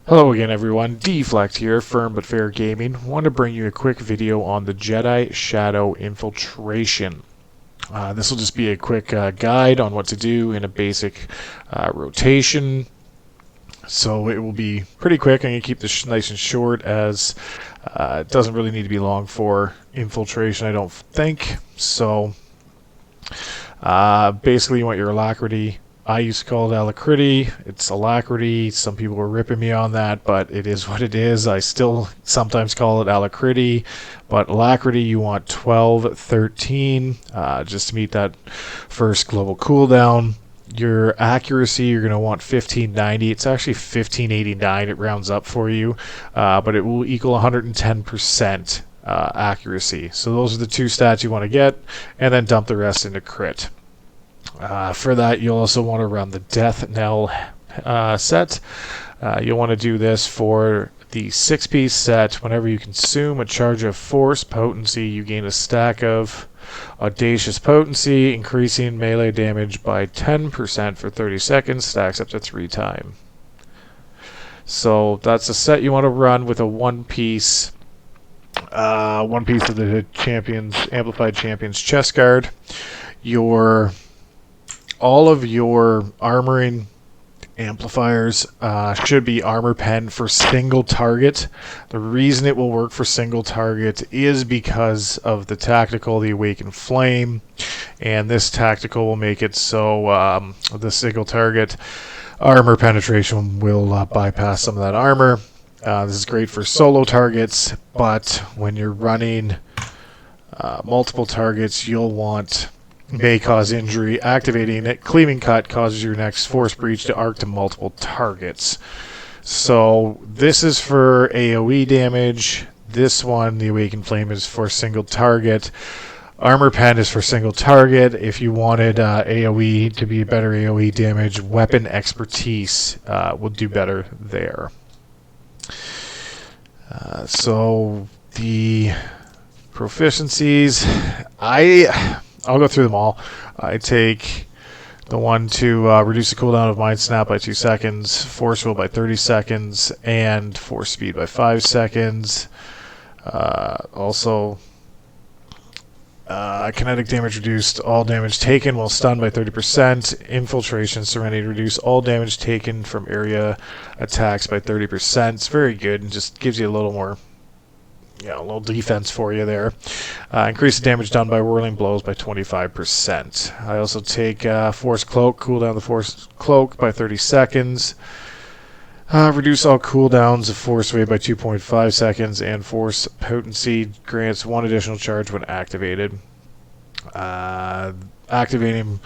Hello again everyone, Deflect here, Firm But Fair Gaming. Want to bring you a quick video on the Jedi Shadow Infiltration. This will just be a quick guide on what to do in a basic rotation. So it will be pretty quick. I'm going to keep this nice and short as it doesn't really need to be long for infiltration, I don't think. So basically you want your alacrity. I used to call it alacrity. It's alacrity. Some people were ripping me on that, but it is what it is. I still sometimes call it alacrity, but alacrity you want 12, 13, just to meet that first global cooldown. Your accuracy you're going to want 1590. It's actually 1589. It rounds up for you, but it will equal 110% accuracy. So those are the two stats you want to get, and then dump the rest into crit. For that, you'll also want to run the Death Knell set. You'll want to do this for the 6-piece set. Whenever you consume a charge of Force Potency, you gain a stack of Audacious Potency, increasing melee damage by 10% for 30 seconds, stacks up to 3 times. So that's a set you want to run with a one piece of the Amplified Champions chest guard. All of your armoring amplifiers should be armor pen for single target. The reason it will work for single target is because of the tactical, the Awakened Flame, and this tactical will make it so the single target armor penetration will bypass some of that armor. This is great for solo targets, but when you're running multiple targets, you'll want may cause injury. Activating it, Cleaving Cut causes your next Force Breach to arc to multiple targets. So this is for AoE damage. This one, the Awakened Flame, is for single target. Armor Pen is for single target. If you wanted AoE to be better AoE damage, Weapon Expertise will do better there. So the proficiencies, I'll go through them all. I take the one to reduce the cooldown of Mind Snap by 2 seconds, Force Will by 30 seconds, and Force Speed by 5 seconds. Also, kinetic damage reduced all damage taken while stunned by 30%. Infiltration Serenity reduce all damage taken from area attacks by 30%. It's very good and just gives you a little more, a little defense for you there. Increase the damage done by whirling blows by 25%. I also take Force Cloak, cool down the Force Cloak by 30 seconds. Reduce all cooldowns of Force Wave by 2.5 seconds, and Force Potency grants 1 additional charge when activated. Activating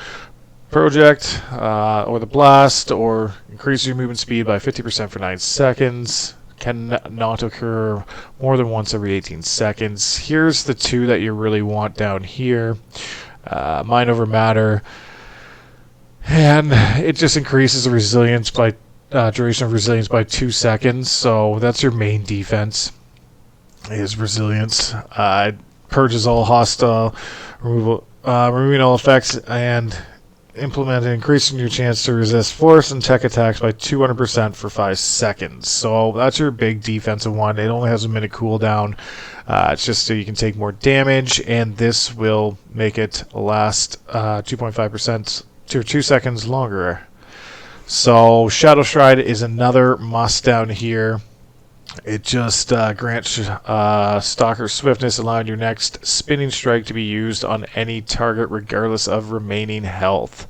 Project or the Blast, or increase your movement speed by 50% for 9 seconds. Can not occur more than once every 18 seconds. Here's the two that you really want down here. Mind Over Matter, and it just increases the resilience by duration of resilience by 2 seconds. So that's your main defense, is resilience. It purges all hostile removing all effects, and implemented increasing your chance to resist force and tech attacks by 200% for 5 seconds. So that's your big defensive one. It only has a minute cooldown. It's just so you can take more damage, and this will make it last 2.5% to 2 seconds longer. So Shadow Stride is another must down here. It just grants Stalker Swiftness, allowing your next Spinning Strike to be used on any target regardless of remaining health.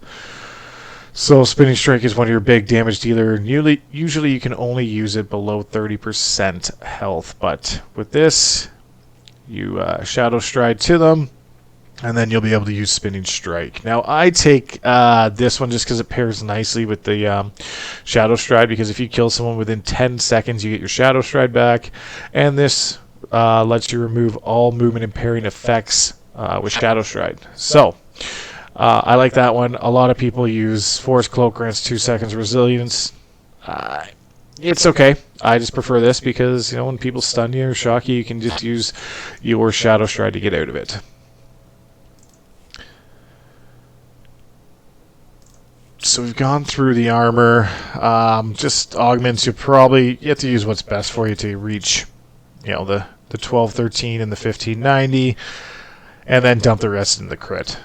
So Spinning Strike is one of your big damage dealer. Usually you can only use it below 30% health, but with this, you Shadow Stride to them, and then you'll be able to use Spinning Strike. Now, I take this one just because it pairs nicely with the Shadow Stride, because if you kill someone within 10 seconds, you get your Shadow Stride back. And this lets you remove all movement impairing effects with Shadow Stride. So, I like that one. A lot of people use Force Cloak, grants 2 seconds resilience. It's okay. I just prefer this because, when people stun you or shock you, you can just use your Shadow Stride to get out of it. so we've gone through the armor. Just augments, you have to use what's best for you to reach, the 1213 and the 1590, and then dump the rest in the crit.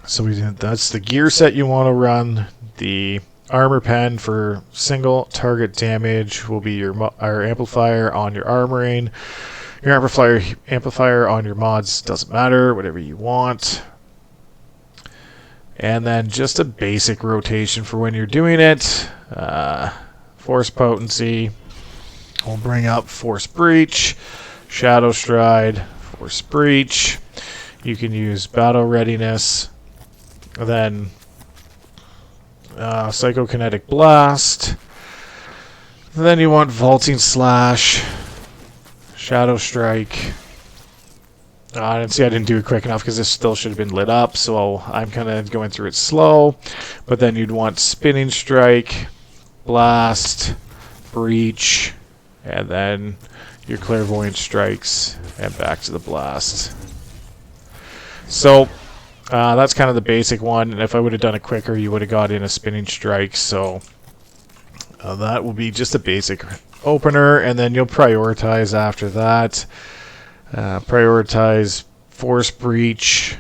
So that's the gear set you want to run. The armor pen for single target damage will be your amplifier on your armoring. Your amplifier on your mods doesn't matter, whatever you want. And then just a basic rotation for when you're doing it. Force potency. We'll bring up Force Breach, Shadow Stride, Force Breach. You can use Battle Readiness. Then Psychokinetic Blast. Then you want Vaulting Slash, Shadow Strike. I didn't do it quick enough because this still should have been lit up, so I'm kind of going through it slow. But then you'd want Spinning Strike, Blast, Breach, and then your Clairvoyant Strikes, and back to the Blast. So that's kind of the basic one, and if I would have done it quicker, you would have got in a Spinning Strike, so that will be just a basic opener, and then you'll prioritize after that. Prioritize Force Breach,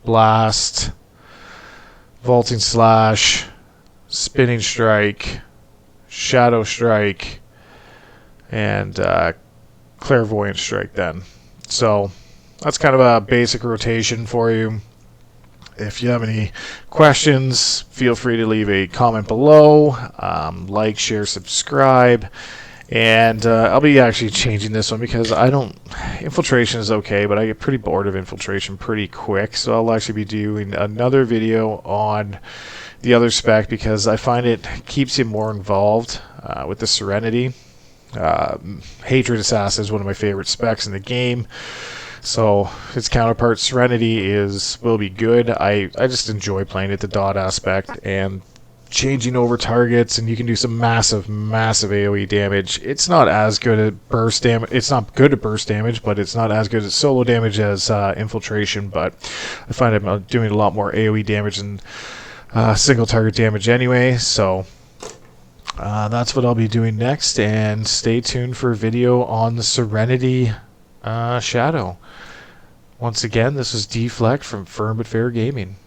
Blast, Vaulting Slash, Spinning Strike, Shadow Strike, and Clairvoyant Strike then. So that's kind of a basic rotation for you. If you have any questions, feel free to leave a comment below. Like, share, subscribe. And I'll be actually changing this one because Infiltration is okay, but I get pretty bored of Infiltration pretty quick. So I'll actually be doing another video on the other spec because I find it keeps you more involved with the Serenity. Hatred Assassin is one of my favorite specs in the game. So its counterpart Serenity will be good. I just enjoy playing it, the dot aspect, and changing over targets, and you can do some massive AoE damage. It's not as good at burst damage. It's not good at burst damage, but it's not as good at solo damage as Infiltration. But I find I'm doing a lot more AoE damage than single target damage anyway. So that's what I'll be doing next, and stay tuned for a video on the Serenity Shadow. Once again, this is Deflect from Firm But Fair Gaming.